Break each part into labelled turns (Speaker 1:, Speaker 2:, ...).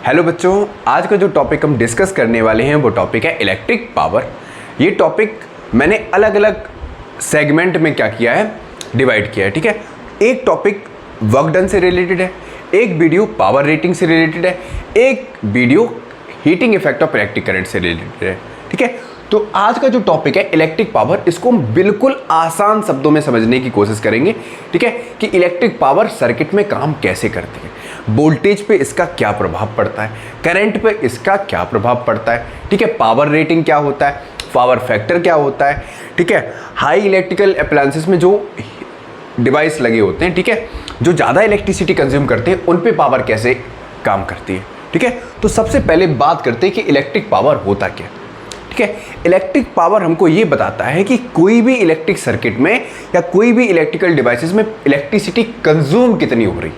Speaker 1: Hello बच्चों, आज का जो टॉपिक हम डिस्कस करने वाले हैं वो टॉपिक है इलेक्ट्रिक पावर। ये टॉपिक मैंने अलग अलग सेगमेंट में क्या किया है, डिवाइड किया है। ठीक है, एक टॉपिक वर्क डन से रिलेटेड है, एक वीडियो पावर रेटिंग से रिलेटेड है, एक video heating effect of electric current से रिलेटेड है। ठीक है, तो आज का जो टॉपिक है इलेक्ट्रिक पावर, इसको हम बिल्कुल आसान शब्दों में समझने की कोशिश करेंगे। ठीक है, कि इलेक्ट्रिक पावर सर्किट में काम कैसे करती है, वोल्टेज पे इसका क्या प्रभाव पड़ता है, करंट पे इसका क्या प्रभाव पड़ता है। ठीक है, पावर रेटिंग क्या होता है, पावर फैक्टर क्या होता है। ठीक है, हाई इलेक्ट्रिकल अप्लायंसेस में जो डिवाइस लगे होते हैं, ठीक है, जो ज़्यादा इलेक्ट्रिसिटी कंज्यूम करते हैं, उन पे पावर कैसे काम करती है। ठीक है, तो सबसे पहले बात करते हैं कि इलेक्ट्रिक पावर होता क्या। ठीक है, इलेक्ट्रिक पावर हमको ये बताता है कि कोई भी इलेक्ट्रिक सर्किट में या कोई भी इलेक्ट्रिकल डिवाइसेस में इलेक्ट्रिसिटी कंज्यूम कितनी हो रही।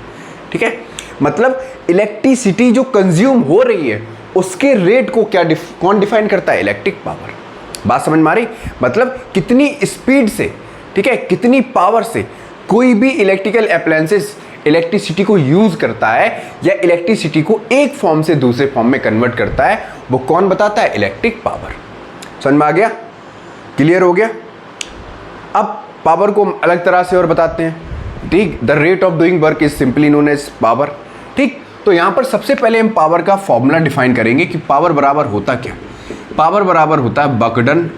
Speaker 1: ठीक है, मतलब इलेक्ट्रिसिटी जो कंज्यूम हो रही है उसके रेट को क्या कौन डिफाइन करता है, इलेक्ट्रिक पावर। बात समझ में आ रही, मतलब कितनी स्पीड से, ठीक है, कितनी पावर से कोई भी इलेक्ट्रिकल अप्लायंसेस इलेक्ट्रिसिटी को यूज करता है या इलेक्ट्रिसिटी को एक फॉर्म से दूसरे फॉर्म में कन्वर्ट करता है, वो कौन बताता है, इलेक्ट्रिक पावर। समझ में आ गया, क्लियर हो गया। अब पावर को हम अलग तरह से और बताते हैं। ठीक, the rate of doing work is simply known as power. ठीक, तो यहां पर सबसे पहले हम पावर का फॉर्मूला डिफाइन करेंगे कि पावर बराबर होता क्या। पावर बराबर होता है वर्क डन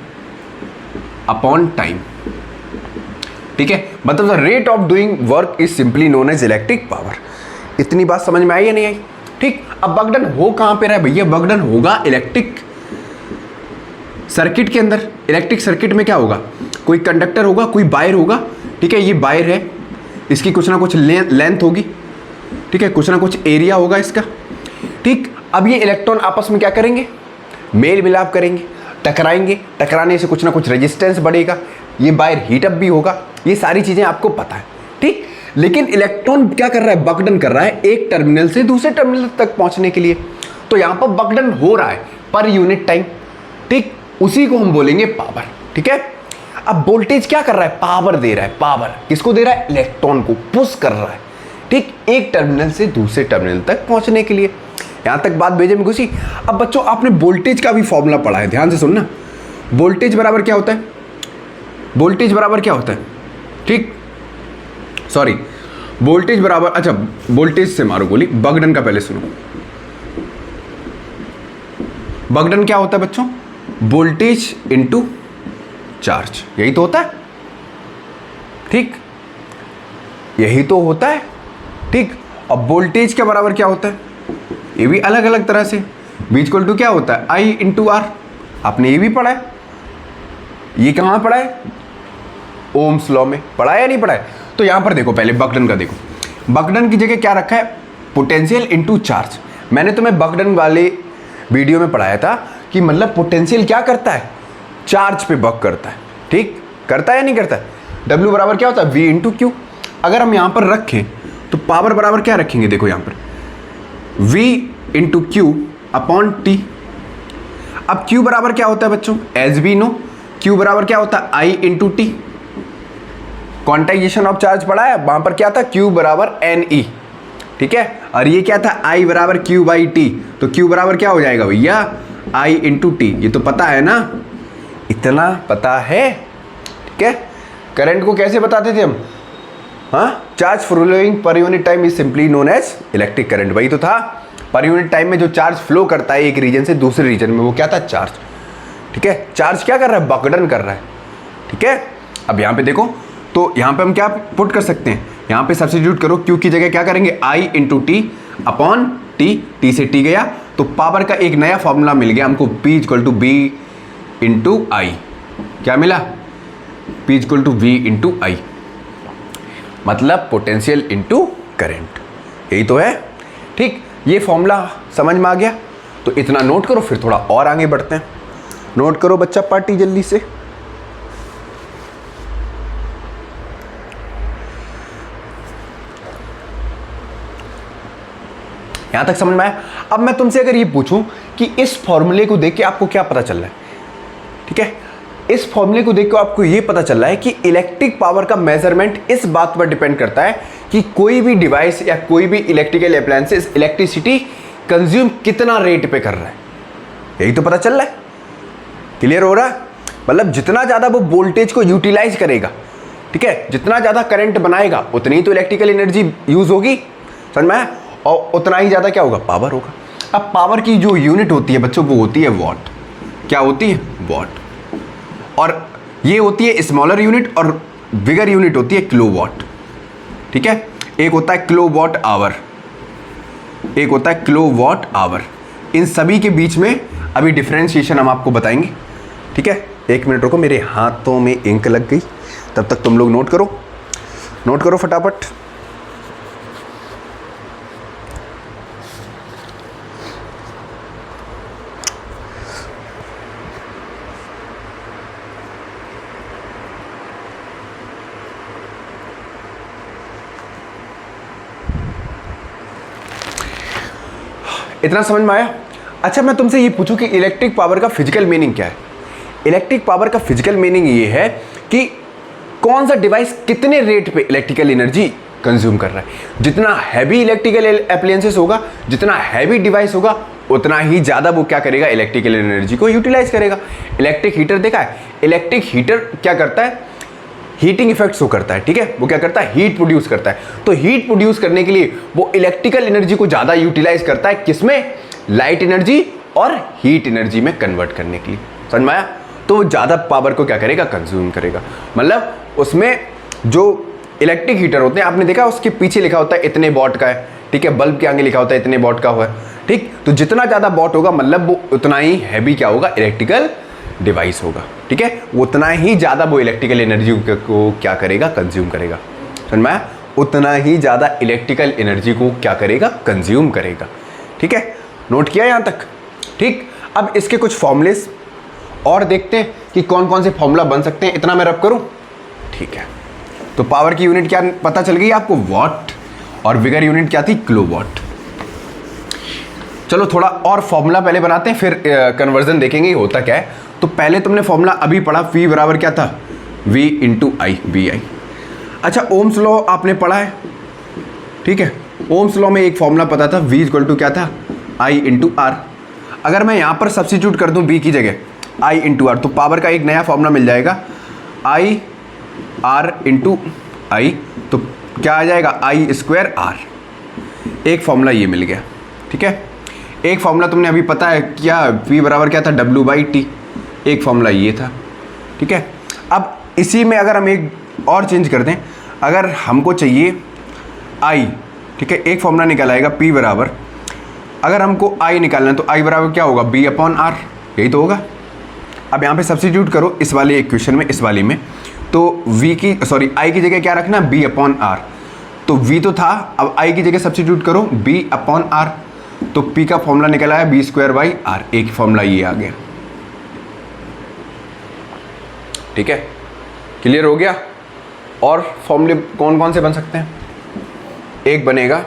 Speaker 1: अपॉन टाइम। ठीक है, मतलब the rate of doing work is simply known as electric power. इतनी बात समझ में आई या नहीं आई। ठीक, अब वर्क डन हो कहां पे रहा है भैया, वर्क डन होगा इलेक्ट्रिक सर्किट के अंदर। इलेक्ट्रिक सर्किट में क्या होगा, कोई कंडक्टर होगा, कोई वायर होगा। ठीक है, ये वायर है, इसकी कुछ ना कुछ लेंथ होगी। ठीक है, कुछ ना कुछ एरिया होगा इसका। ठीक, अब ये इलेक्ट्रॉन आपस में क्या करेंगे, मेल मिलाप करेंगे, टकराएंगे, टकराने से कुछ ना कुछ रेजिस्टेंस बढ़ेगा, ये वायर हीट अप भी होगा। ये सारी चीजें आपको पता है। ठीक, लेकिन इलेक्ट्रॉन क्या कर रहा है, वर्क डन कर रहा है एक टर्मिनल से दूसरे टर्मिनल तक पहुंचने के लिए। तो यहां पर वर्क डन हो रहा है पर यूनिट टाइम। ठीक, उसी को हम बोलेंगे पावर। ठीक है, अब वोल्टेज क्या कर रहा है, पावर दे रहा है। पावर किसको दे रहा है, इलेक्ट्रॉन को पुश कर रहा है। ठीक, एक टर्मिनल से दूसरे टर्मिनल तक पहुंचने के लिए। यहां तक बात भेजे में घुसी। अब बच्चों आपने वोल्टेज का भी फॉर्मूला पढ़ा है, ध्यान से सुनना। वोल्टेज बराबर क्या होता है, वोल्टेज बराबर क्या होता है, ठीक, सॉरी, वोल्टेज बराबर, अच्छा वोल्टेज से मारो गोली, वर्क डन का पहले सुनो। वर्क डन क्या होता है बच्चों, वोल्टेज इंटू चार्ज, यही तो होता है। ठीक, यही तो होता है। ठीक, अब वोल्टेज के बराबर क्या होता है, ये भी अलग अलग तरह से। V इक्वल टू क्या होता है, I इंटू आर। आपने ये भी पढ़ा है, ये कहां पढ़ा है, ओम्स लॉ में पढ़ा है या नहीं पढ़ा है। तो यहां पर देखो, पहले वर्क डन का देखो। वर्क डन की जगह क्या रखा है, पोटेंशियल इंटू चार्ज। मैंने तुम्हें वर्क डन वाले वीडियो में पढ़ाया था कि मतलब पोटेंशियल क्या करता है, चार्ज पे वर्क करता है। ठीक, करता है या नहीं करता है। W बराबर क्या होता है, V इंटू क्यू। अगर हम यहां पर रखें तो पावर बराबर क्या रखेंगे, देखो यहां पर V into Q upon T. अब Q बराबर क्या होता है बच्चों, एज वी नो, Q बराबर क्या होता है, I into T. Quantization of charge पढ़ा है, वहां पर क्या था, Q बराबर NE। ठीक है, और ये क्या था, I बराबर Q बाई टी। तो Q बराबर क्या हो जाएगा भैया, I इंटू टी। ये तो पता है ना, इतना पता है। ठीक है, करंट को कैसे बताते थे हम, हाँ, charge flowing per unit time is simply known as electric current. वही तो था, पर यूनिट टाइम में जो चार्ज फ्लो करता है एक रीजन से दूसरे रीजन में, वो क्या था, चार्ज। ठीक है, चार्ज क्या कर रहा है, वर्क डन कर रहा है। ठीक है, अब यहाँ पे देखो, तो यहाँ पे हम क्या पुट कर सकते हैं, यहाँ पे सब्स्टिट्यूट करो, क्यू की जगह क्या करेंगे, I into T upon T, T से टी गया तो पावर का एक नया फॉर्मूला मिल गया हमको, P equal to B into I. क्या मिला, P equal to V into I, मतलब पोटेंशियल इंटू करेंट, यही तो है। ठीक, ये फॉर्मूला समझ में आ गया, तो इतना नोट करो, फिर थोड़ा और आगे बढ़ते हैं। नोट करो बच्चा पार्टी जल्दी से। यहां तक समझ में आया। अब मैं तुमसे अगर ये पूछूं कि इस फॉर्मूले को देख के आपको क्या पता चल रहा है, ठीक है, इस फॉर्मूले को देखकर आपको यह पता चल रहा है कि इलेक्ट्रिक पावर का मेजरमेंट इस बात पर डिपेंड करता है कि कोई भी डिवाइस या कोई भी इलेक्ट्रिकल अप्लायंसेस इलेक्ट्रिसिटी कंज्यूम कितना रेट पे कर रहा है, यही तो पता चल रहा है। क्लियर हो रहा है? मतलब जितना ज़्यादा वो वोल्टेज को यूटिलाइज करेगा, ठीक है, जितना ज़्यादा करंट बनाएगा उतनी ही तो इलेक्ट्रिकल एनर्जी यूज़ होगी, समझ में आया? और उतना ही ज़्यादा क्या होगा, पावर होगा। अब पावर की जो यूनिट होती है बच्चों वो होती है वॉट। क्या होती है? वॉट। और ये होती है स्मॉलर यूनिट और बिगर यूनिट होती है किलोवाट, ठीक है। एक होता है किलोवाट आवर, एक होता है किलोवाट आवर। इन सभी के बीच में अभी डिफरेंशिएशन हम आपको बताएंगे, ठीक है। एक मिनट रुको, मेरे हाथों में इंक लग गई, तब तक तुम लोग नोट करो फटाफट। इतना समझ में आया? अच्छा, मैं तुमसे ये पूछूं कि इलेक्ट्रिक पावर का फिजिकल मीनिंग क्या है? इलेक्ट्रिक पावर का फिजिकल मीनिंग ये है कि कौन सा डिवाइस कितने रेट पे इलेक्ट्रिकल एनर्जी कंज्यूम कर रहा है। जितना हैवी इलेक्ट्रिकल एप्लायंसेस होगा, जितना हैवी डिवाइस होगा, उतना ही ज़्यादा वो क्या करेगा, इलेक्ट्रिकल एनर्जी को यूटिलाइज करेगा। इलेक्ट्रिक हीटर देखा है? इलेक्ट्रिक हीटर क्या करता है? हीटिंग इफेक्ट शो करता है, ठीक है। वो क्या करता है? हीट प्रोड्यूस करता है। तो हीट प्रोड्यूस करने के लिए वो इलेक्ट्रिकल एनर्जी को ज़्यादा यूटिलाइज करता है, किसमें? लाइट एनर्जी और हीट एनर्जी में कन्वर्ट करने के लिए। समझ में आया? तो वो ज़्यादा पावर को क्या करेगा, कंज्यूम करेगा। मतलब उसमें जो इलेक्ट्रिक हीटर होते हैं, आपने देखा उसके पीछे लिखा होता है इतने वॉट का है, ठीक है। बल्ब के आगे लिखा होता है इतने वॉट का हुआ है, ठीक। तो जितना ज़्यादा वॉट होगा मतलब वो उतना ही हैवी क्या होगा, इलेक्ट्रिकल डिवाइस होगा, ठीक है। उतना ही ज़्यादा वो इलेक्ट्रिकल एनर्जी को क्या करेगा, कंज्यूम करेगा। समझ में आया? उतना ही ज़्यादा इलेक्ट्रिकल एनर्जी को क्या करेगा, कंज्यूम करेगा, ठीक है। नोट किया यहाँ तक? ठीक। अब इसके कुछ फॉर्मूलेस और देखते हैं कि कौन कौन से फॉर्मूला बन सकते हैं। इतना मैं रब करूं, ठीक है। तो पावर की यूनिट क्या पता चल गई आपको, वॉट, और बिगर यूनिट क्या थी, किलोवाट। चलो थोड़ा और फॉर्मूला पहले बनाते हैं, फिर कन्वर्जन देखेंगे होता क्या है। तो पहले तुमने फॉर्मूला अभी पढ़ा, V बराबर क्या था, V इंटू आई, वी आई। अच्छा, ओम्स लॉ आपने पढ़ा है, ठीक है। ओम्स लॉ में एक फॉर्मूला पता था, V इक्वल टू क्या था, I इंटू आर। अगर मैं यहाँ पर सब्स्टिट्यूट कर दूँ B की जगह I इंटू आर, तो पावर का एक नया फॉर्मूला मिल जाएगा, I R इंटू आई। तो क्या आ जाएगा, I स्क्वायर R। एक फॉर्मूला ये मिल गया, ठीक है। एक फॉर्मूला तुमने अभी पता है क्या, V बराबर क्या था, W बाई टी। एक फॉर्मूला ये था, ठीक है। अब इसी में अगर हम एक और चेंज कर दें, अगर हमको चाहिए I, ठीक है, एक फॉर्मूला निकल आएगा P बराबर, अगर हमको I निकालना है तो I बराबर क्या होगा, B अपॉन R, यही तो होगा। अब यहाँ पे सब्स्टिट्यूट करो इस वाले इक्वेशन में, इस वाली में, तो I की जगह क्या रखना, B अपॉन R। तो V तो था, अब I की जगह सब्स्टिट्यूट करो B अपॉन R, तो P का फॉर्मूला निकल आया B स्क्वायर बाई R। एक फॉर्मूला ये आ गया, ठीक है। क्लियर हो गया? और फॉर्मूले कौन कौन से बन सकते हैं? एक बनेगा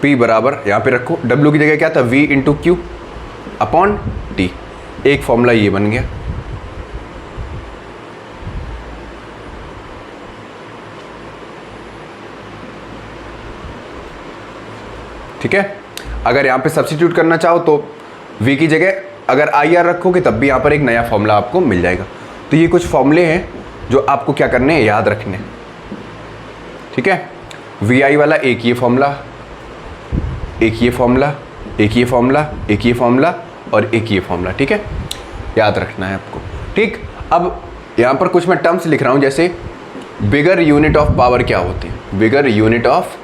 Speaker 1: P बराबर, यहाँ पे रखो, W की जगह क्या था, V into Q upon T. एक फॉर्मूला ये बन गया, ठीक है। अगर यहाँ पे सब्स्टिट्यूट करना चाहो तो V की जगह अगर आई आर रखोगे तब भी यहाँ पर एक नया फॉर्मूला आपको मिल जाएगा। तो ये कुछ फॉर्मूले हैं जो आपको क्या करने हैं, याद रखने, ठीक है। वी आई वाला एक ये फॉर्मूला, एक ये फॉर्मूला, एक ये फॉर्मूला, एक ये फॉर्मूला और एक ये फॉर्मूला, ठीक है। याद रखना है आपको, ठीक। अब यहाँ पर कुछ मैं टर्म्स लिख रहा हूँ, जैसे बिगर यूनिट ऑफ पावर क्या होती है, बिगर यूनिट ऑफ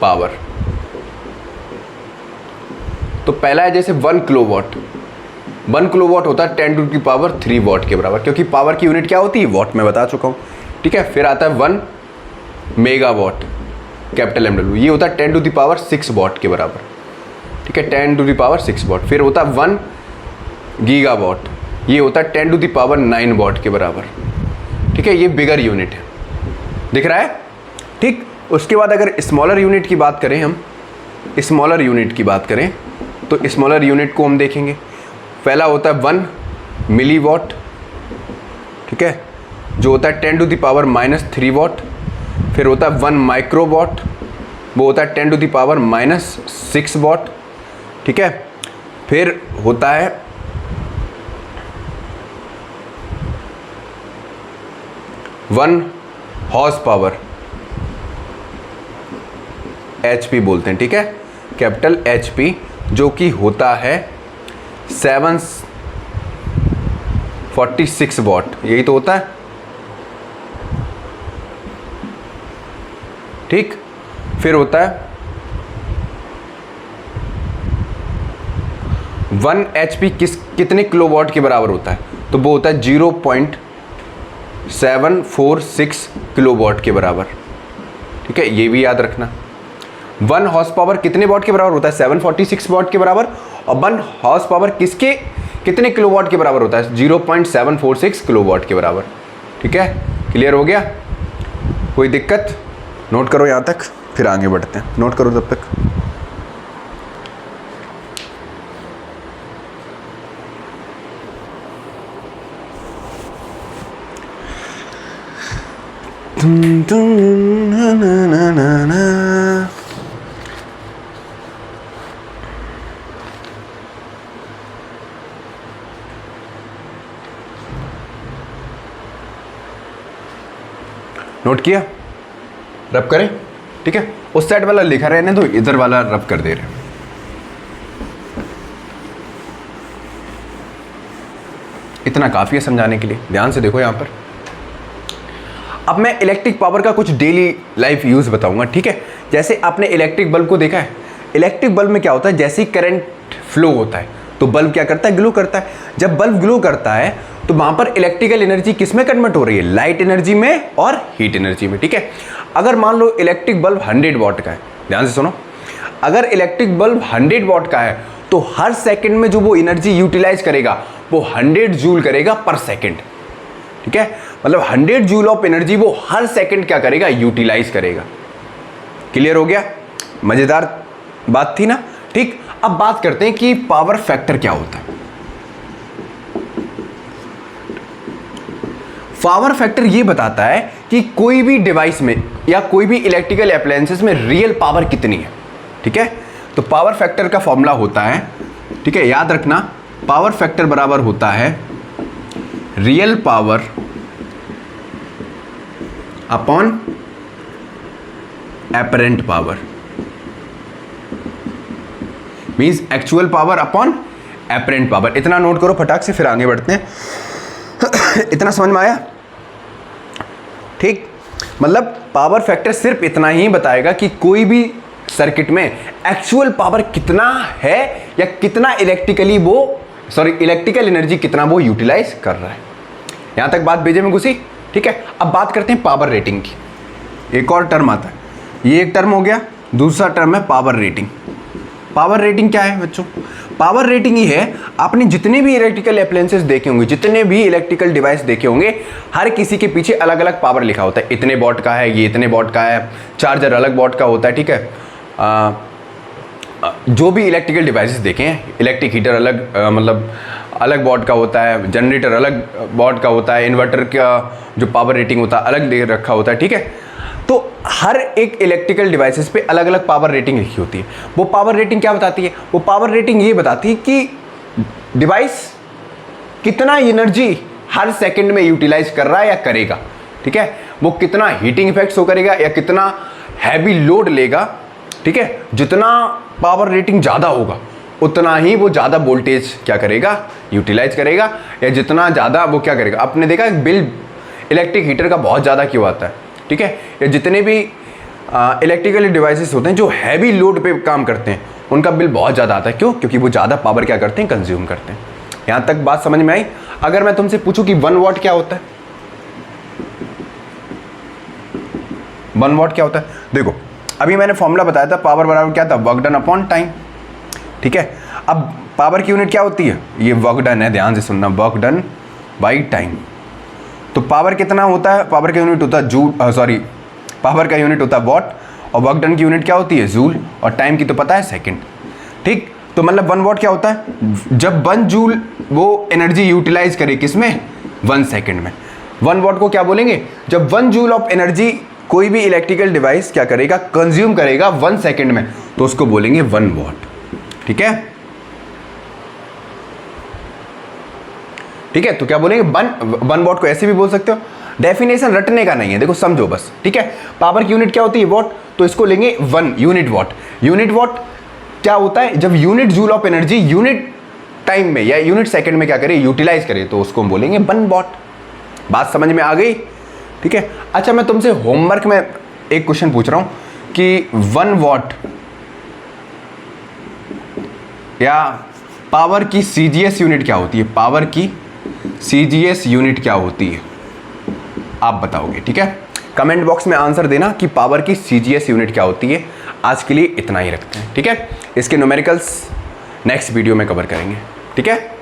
Speaker 1: पावर। तो पहला है जैसे 1 किलोवाट। 1 किलोवाट होता है 10 टू दी पावर 3 वॉट के बराबर, क्योंकि पावर की यूनिट क्या होती है, वॉट में बता चुका हूँ, ठीक है। फिर आता है 1 मेगावाट, कैपिटल MW, ये होता है 10 टू दी पावर 6 वॉट के बराबर, ठीक है, 10 टू दी पावर 6 वॉट। फिर होता है 1 गीगावाट, ये होता है 10 टू दी पावर 9 वॉट के बराबर, ठीक है। ये बिगर यूनिट है, दिख रहा है, ठीक। उसके बाद अगर स्मॉलर यूनिट की बात करें, हम स्मॉलर यूनिट की बात करें तो स्मॉलर यूनिट को हम देखेंगे। पहला होता है 1 मिलीवॉट, ठीक है, जो होता है 10 टू द पावर -3 वॉट। फिर होता है 1 माइक्रोवॉट, वो होता है 10⁻⁻6 वॉट, ठीक है। फिर होता है 1 हॉर्स पावर, HP बोलते हैं, ठीक है, कैपिटल HP, जो कि होता है 746 वॉट, यही तो होता है, ठीक। फिर होता है 1 HP कितने किलोवाट के बराबर होता है, तो वो होता है 0.746 किलोवाट के बराबर, ठीक है, ये भी याद रखना। 1 हॉर्स पावर कितने वॉट के बराबर होता है, 746 वॉट के बराबर, और 1 हॉर्स पावर कितने किलोवाट के बराबर होता है, 0.746 किलोवाट के बराबर, ठीक है। क्लियर हो गया, कोई दिक्कत? नोट करो यहाँ तक, फिर आगे बढ़ते हैं, नोट करो तब तक। नोट किया? रब करें, ठीक है। उस साइड वाला लिखा रहने तो इधर वाला रब कर दे रहे। इतना काफ़ी है समझाने के लिए, ध्यान से देखो यहाँ पर। अब मैं इलेक्ट्रिक पावर का कुछ डेली लाइफ यूज़ बताऊंगा, ठीक है। जैसे आपने इलेक्ट्रिक बल्ब को देखा है, इलेक्ट्रिक बल्ब में क्या होता है, जैसे ही करंट फ्लो होता है तो बल्ब क्या करता है, ग्लो करता है। जब बल्ब ग्लो करता है तो वहाँ पर इलेक्ट्रिकल एनर्जी किस में कन्वर्ट हो रही है, लाइट एनर्जी में और हीट एनर्जी में, ठीक है। अगर मान लो इलेक्ट्रिक बल्ब 100 वॉट का है, ध्यान से सुनो, अगर इलेक्ट्रिक बल्ब 100 वॉट का है तो हर सेकंड में जो वो एनर्जी यूटिलाइज करेगा वो 100 जूल करेगा पर सेकंड, ठीक है। मतलब 100 जूल ऑफ एनर्जी वो हर सेकंड क्या करेगा, यूटिलाइज करेगा। क्लियर हो गया? मजेदार बात थी ना, ठीक। अब बात करते हैं कि पावर फैक्टर क्या होता है। पावर फैक्टर ये बताता है कि कोई भी डिवाइस में या कोई भी इलेक्ट्रिकल अप्लायंसेस में रियल पावर कितनी है, ठीक है। तो पावर फैक्टर का फॉर्मूला होता है, ठीक है, याद रखना, पावर फैक्टर बराबर होता है real power upon apparent power, means actual power upon apparent power. इतना नोट करो फटाक से, फिर आगे बढ़ते हैं। इतना समझ में आया? ठीक, मतलब पावर फैक्टर सिर्फ इतना ही बताएगा कि कोई भी सर्किट में एक्चुअल पावर कितना है या कितना इलेक्ट्रिकल एनर्जी कितना वो यूटिलाइज कर रहा है। यहां तक बात बेजे में घुसी, ठीक है। अब बात करते हैं पावर रेटिंग की। एक और टर्म आता है, ये एक टर्म हो गया, दूसरा टर्म है पावर रेटिंग। पावर रेटिंग क्या है बच्चों? पावर रेटिंग ही है, आपने जितने भी इलेक्ट्रिकल अप्लायंसेस देखे होंगे, जितने भी इलेक्ट्रिकल डिवाइस देखे होंगे, हर किसी के पीछे अलग अलग पावर लिखा होता है। इतने वॉट का है, ये इतने वॉट का है, चार्जर अलग वॉट का होता है, ठीक है। जो भी इलेक्ट्रिकल डिवाइसेस देखे हैं, इलेक्ट्रिक हीटर अलग मतलब अलग वॉट का होता है, जनरेटर अलग वॉट का होता है, इन्वर्टर का जो पावर रेटिंग होता है अलग दे रखा होता है, ठीक है। तो हर एक इलेक्ट्रिकल डिवाइसेस पे अलग अलग पावर रेटिंग लिखी होती है। वो पावर रेटिंग क्या बताती है? वो पावर रेटिंग ये बताती है कि डिवाइस कितना एनर्जी हर सेकंड में यूटिलाइज कर रहा है या करेगा, ठीक है। वो कितना हीटिंग इफेक्ट्स हो करेगा या कितना हैवी लोड लेगा, ठीक है। जितना पावर रेटिंग ज़्यादा होगा उतना ही वो ज़्यादा वोल्टेज क्या करेगा, यूटिलाइज करेगा, या जितना ज़्यादा वो क्या करेगा। आपने देखा बिल इलेक्ट्रिक हीटर का बहुत ज़्यादा क्यों आता है, ठीक है। या जितने भी इलेक्ट्रिकल डिवाइसेस होते हैं जो हैवी लोड पे काम करते हैं उनका बिल बहुत ज़्यादा आता है। क्यों? क्योंकि वो ज़्यादा पावर क्या करते हैं, कंज्यूम करते हैं। यहाँ तक बात समझ में आई? अगर मैं तुमसे पूछूं कि 1 वॉट क्या होता है, 1 वॉट क्या होता है? देखो अभी मैंने फॉर्मूला बताया था, पावर बराबर क्या था, वर्क डन अपॉन टाइम, ठीक है। अब पावर की यूनिट क्या होती है, ये वर्क डन है, ध्यान से सुनना, वर्क डन बाई टाइम। तो पावर कितना होता है, पावर का यूनिट होता है जूल, पावर का यूनिट होता है वॉट, और वर्क डन की यूनिट क्या होती है, जूल, और टाइम की तो पता है सेकंड, ठीक। तो मतलब 1 वॉट क्या होता है, जब 1 जूल वो एनर्जी यूटिलाइज करे, किसमें, 1 सेकंड में। 1 वॉट को क्या बोलेंगे, जब 1 जूल ऑफ एनर्जी कोई भी इलेक्ट्रिकल डिवाइस क्या करेगा, कंज्यूम करेगा 1 सेकेंड में, तो उसको बोलेंगे 1 वॉट। ठीक है, ठीक है, तो क्या बोलेंगे 1 वॉट को ऐसे भी बोल सकते हो, डेफिनेशन रटने का नहीं है, देखो समझो बस। ठीक है, पावर की यूनिट क्या होती है, वॉट, तो इसको लेंगे 1 यूनिट वॉट। यूनिट वॉट क्या होता है, जब unit joule of energy unit time में या यूनिट सेकंड में क्या करे, यूटिलाइज करे, तो उसको हम बोलेंगे 1 वॉट। बात समझ में आ गई? ठीक है, अच्छा मैं तुमसे होमवर्क में एक क्वेश्चन पूछ रहा हूं कि 1 वॉट या पावर की सीजीएस यूनिट क्या होती है, पावर की सीजीएस यूनिट क्या होती है, आप बताओगे। ठीक है, कमेंट बॉक्स में आंसर देना कि पावर की सीजीएस यूनिट क्या होती है। आज के लिए इतना ही रखते हैं। ठीक है, इसके न्यूमेरिकल्स नेक्स्ट वीडियो में कवर करेंगे। ठीक है।